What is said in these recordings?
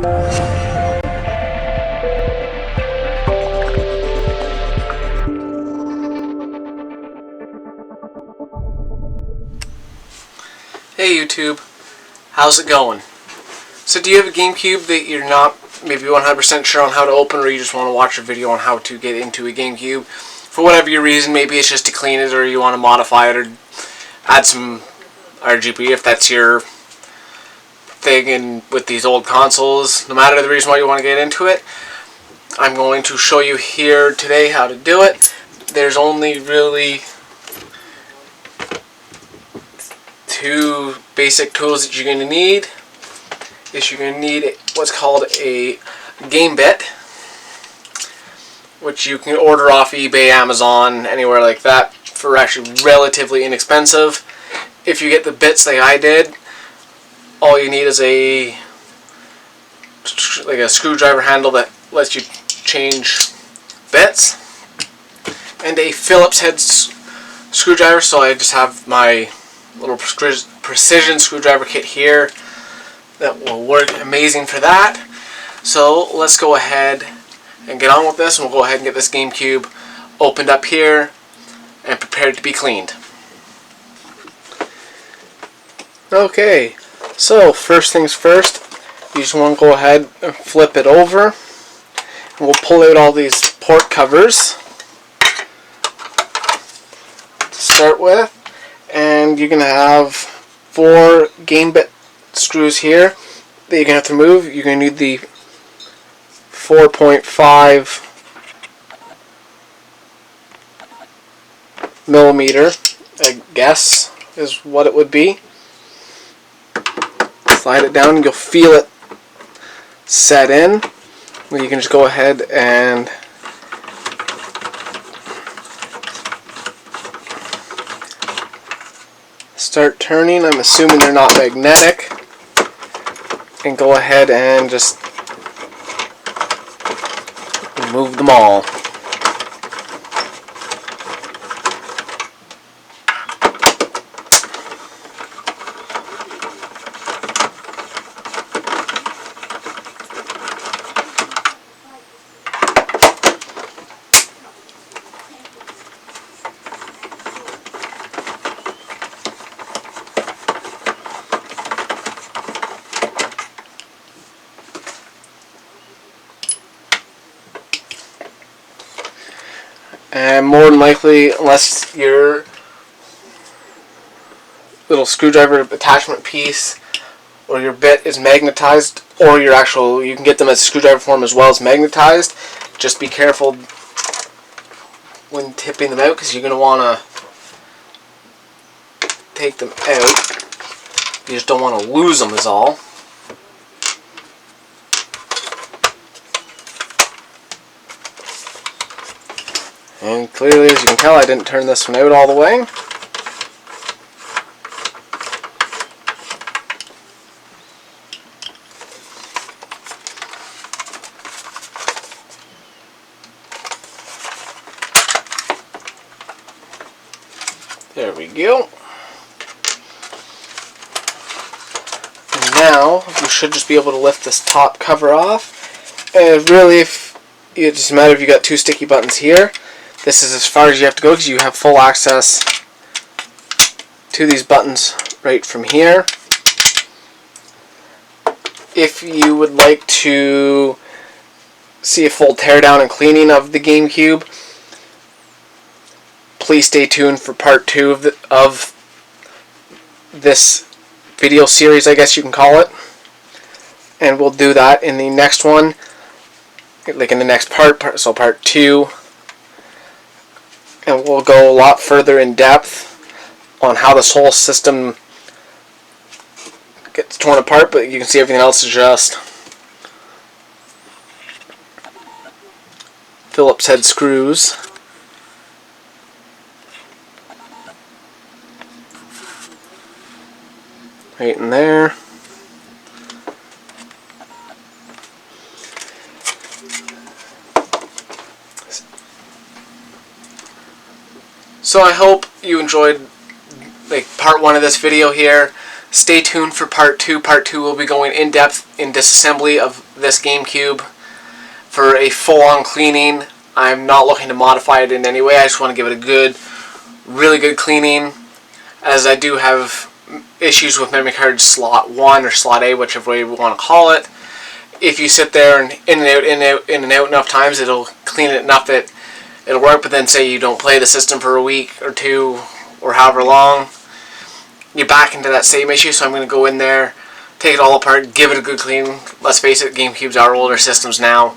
Hey YouTube, how's it going? So do you have a Gamecube that you're not maybe 100% sure on how to open, or you just want to watch a video on how to get into a Gamecube? For whatever your reason, maybe it's just to clean it, or you want to modify it, or add some RGB if that's your thing in with these old consoles. No matter the reason why you want to get into it, I'm going to show you here today how to do it. There's only really two basic tools that you're going to need. You're going to need what's called a game bit, which you can order off eBay, Amazon, anywhere like that for actually relatively inexpensive. If you get the bits like I did, all you need is a screwdriver handle that lets you change bits, and a Phillips head screwdriver. So I just have my little precision screwdriver kit here that will work amazing for that. So let's go ahead and get on with this, and we'll go ahead and get this Gamecube opened up here and prepared to be cleaned. Okay, so first things first, you just want to go ahead and flip it over, and we'll pull out all these port covers to start with. And you're going to have 4 game bit screws here that you're going to have to remove. You're going to need the 4.5 millimeter, I guess, is what it would be. Slide it down and you'll feel it set in. You can just go ahead and start turning. I'm assuming they're not magnetic, and go ahead and just remove them all. And more than likely, unless your little screwdriver attachment piece or your bit is magnetized, or your actual, you can get them as screwdriver form as well as magnetized, just be careful when tipping them out, because you're going to want to take them out. You just don't want to lose them is all. And clearly, as you can tell, I didn't turn this one out all the way. There we go. And now, you should just be able to lift this top cover off. And really, if it doesn't matter if you got 2 sticky buttons here. This is as far as you have to go, because you have full access to these buttons right from here. If you would like to see a full teardown and cleaning of the Gamecube, please stay tuned for part 2 of this video series, I guess you can call it. And we'll do that in the next one, like in the next part, so part 2. And we'll go a lot further in depth on how this whole system gets torn apart, but you can see everything else is just Phillips head screws. Right in there. So I hope you enjoyed part 1 of this video here. Stay tuned for part 2. Part 2 will be going in depth in disassembly of this GameCube for a full-on cleaning. I'm not looking to modify it in any way. I just want to give it a good, really good cleaning, as I do have issues with memory card slot 1 or slot A, whichever way we want to call it. If you sit there and in and out enough times, it'll clean it enough that it'll work. But then say you don't play the system for a week or two or however long, you're back into that same issue. So I'm going to go in there, take it all apart, give it a good clean. Let's face it, GameCubes are older systems now.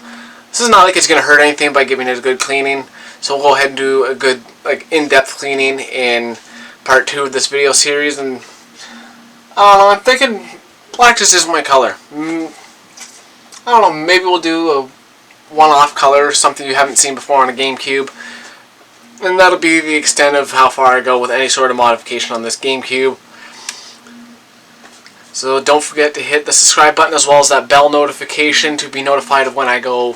This is not like it's going to hurt anything by giving it a good cleaning. So we'll go ahead and do a good, in-depth cleaning in part 2 of this video series. And I'm thinking black just isn't my color. I don't know, maybe we'll do a one-off color, something you haven't seen before on a GameCube. And that'll be the extent of how far I go with any sort of modification on this GameCube. So don't forget to hit the subscribe button as well as that bell notification to be notified of when I go,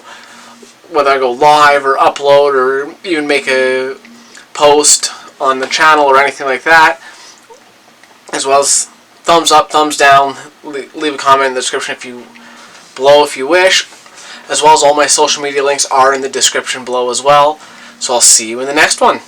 whether I go live or upload or even make a post on the channel or anything like that. As well as thumbs up, thumbs down, leave a comment in the description below if you wish. As well as all my social media links are in the description below as well. So I'll see you in the next one.